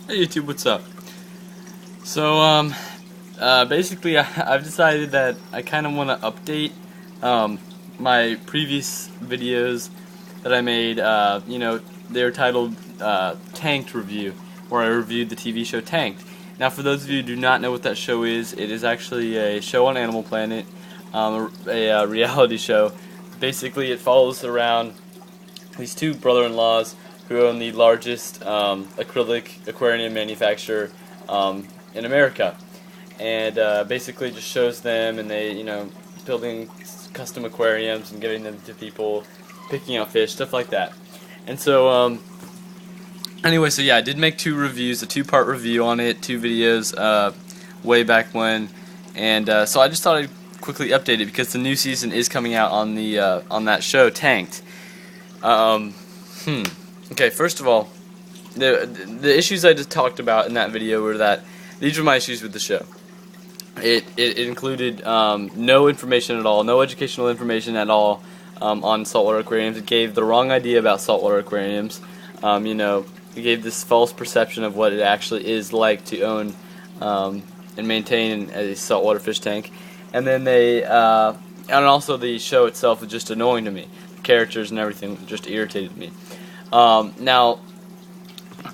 Hey YouTube, what's up? So, basically, I've decided that I kind of want to update my previous videos that I made. They're titled Tanked Review, where I reviewed the TV show Tanked. Now, for those of you who do not know what that show is, it is actually a show on Animal Planet, a reality show. Basically, it follows around these two brother-in-laws who own the largest acrylic aquarium manufacturer in America, and basically just shows them, and they, building custom aquariums and giving them to people, picking out fish, stuff like that. And so, anyway, so yeah, I did make two reviews, a two-part review on it, two videos way back when, and so I just thought I'd quickly update it because the new season is coming out on the on that show, Tanked. Okay, first of all, the issues I just talked about in that video were that these were my issues with the show. It included no information at all, no educational information at all on saltwater aquariums. It gave the wrong idea about saltwater aquariums. It gave this false perception of what it actually is like to own and maintain a saltwater fish tank. And then and also the show itself was just annoying to me. The characters and everything just irritated me. Now,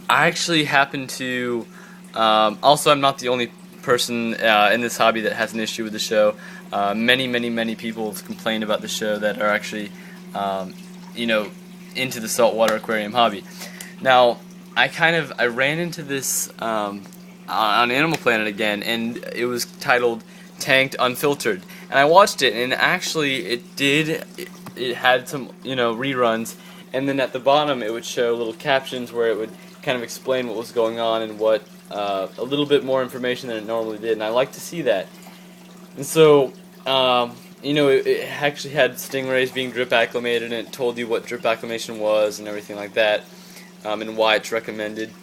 I actually happen to, also I'm not the only person in this hobby that has an issue with the show. Many people have complained about the show that are actually, into the saltwater aquarium hobby. Now, I ran into this on Animal Planet again, and it was titled Tanked Unfiltered. And I watched it, and actually it had some, reruns. And then at the bottom it would show little captions where it would kind of explain what was going on and what a little bit more information than it normally did, and I like to see that. And so, it actually had stingrays being drip acclimated, and it told you what drip acclimation was and everything like that, and why it's recommended.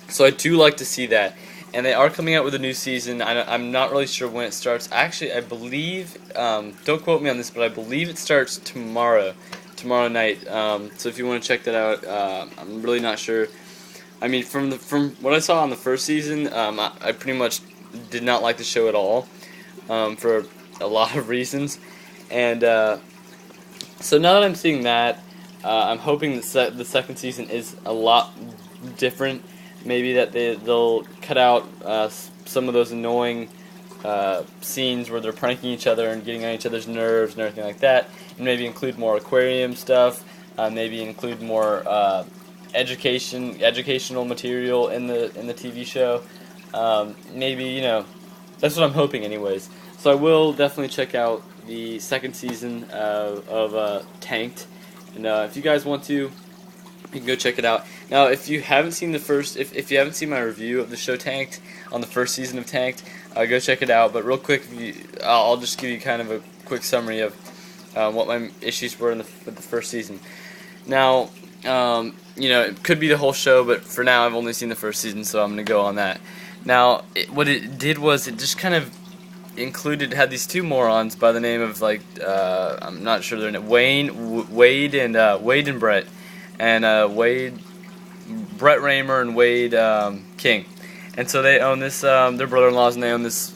So I do like to see that. And they are coming out with a new season. I'm not really sure when it starts. Actually, I believe, don't quote me on this, but I believe it starts tomorrow night. So if you want to check that out, I'm really not sure. I mean, from what I saw on the first season, I pretty much did not like the show at all, for a lot of reasons. And so now that I'm seeing that, I'm hoping that the second season is a lot different. Maybe that they'll cut out some of those annoying scenes where they're pranking each other and getting on each other's nerves and everything like that, and maybe include more aquarium stuff, maybe include more educational material in the TV show. Maybe, that's what I'm hoping anyways. So I will definitely check out the second season of Tanked, and if you guys want to, you can go check it out. Now, if you haven't seen if you haven't seen my review of the show Tanked on the first season of Tanked, go check it out. But real quick, I'll just give you kind of a quick summary of what my issues were with the first season. Had it could be the whole show, but for now I've only seen the first season, so I'm going to go on that. Now, what it did was it just kind of had these two morons by the name of, I'm not sure their name, Wade and Brett. And Brett Raymer and Wade King. And so they own this, they're brother-in-laws, and they own this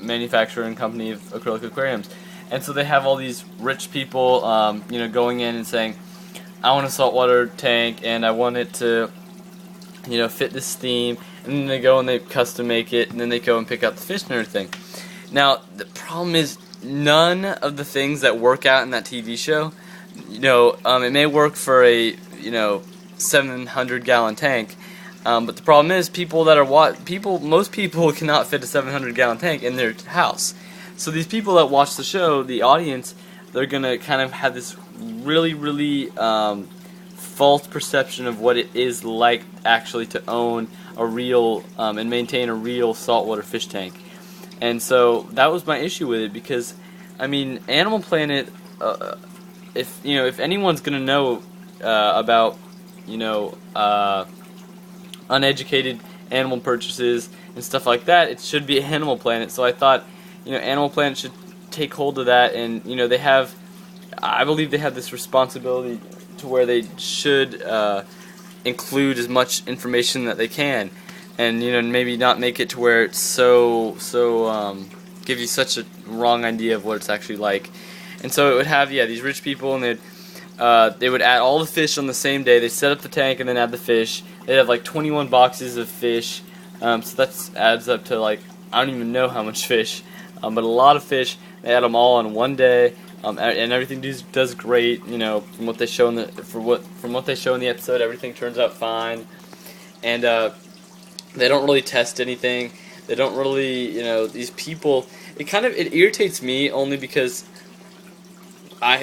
manufacturing company of acrylic aquariums. And so they have all these rich people, going in and saying, I want a saltwater tank, and I want it to, fit this theme. And then they go and they custom make it, and then they go and pick out the fish and everything. Now, the problem is, none of the things that work out in that TV show, it may work for a 700-gallon tank, but the problem is most people cannot fit a 700-gallon tank in their house. So these people that watch the show, the audience, they're gonna kind of have this really false perception of what it is like actually to own a real and maintain a real saltwater fish tank. And so that was my issue with it, because I mean, Animal Planet, if anyone's gonna know about uneducated animal purchases and stuff like that, it should be Animal Planet. So I thought, Animal Planet should take hold of that, and I believe they have this responsibility to where they should include as much information that they can, and maybe not make it to where it's so give you such a wrong idea of what it's actually like. And so it would have these rich people, and they would add all the fish on the same day. They'd set up the tank and then add the fish. They'd have like 21 boxes of fish, so that adds up to like I don't even know how much fish, but a lot of fish. They add them all on one day, and everything does great. From what they show in the episode, everything turns out fine, and they don't really test anything. They don't really, these people. It irritates me only because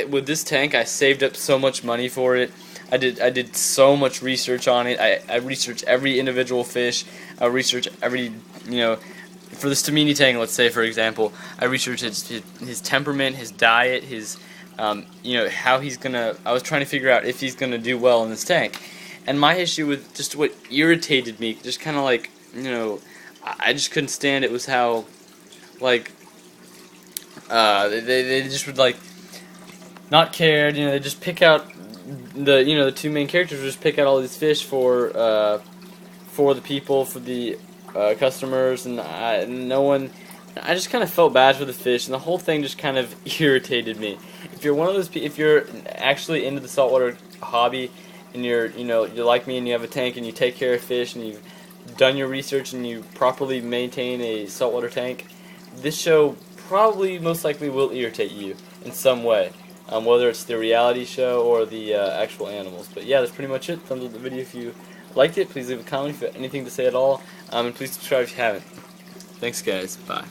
with this tank I saved up so much money for it. I did so much research on it. I researched every individual fish. I researched every for the Stamini tank, let's say for example, I researched his temperament, his diet, his how he's gonna. I was trying to figure out if he's gonna do well in this tank. And my issue with just what irritated me, just kind of like I just couldn't stand it, was how like they just would like not cared. They just pick out the two main characters would just pick out all these fish for the people, for the customers, and no one. I just kind of felt bad for the fish, and the whole thing just kind of irritated me. If you're one of those, if you're actually into the saltwater hobby, and you're like me and you have a tank and you take care of fish and you've done your research and you properly maintain a saltwater tank, this show probably most likely will irritate you in some way, whether it's the reality show or the actual animals. But yeah, that's pretty much it. Thumbs up the video if you liked it. Please leave a comment if you have anything to say at all, and please subscribe if you haven't. Thanks guys, bye.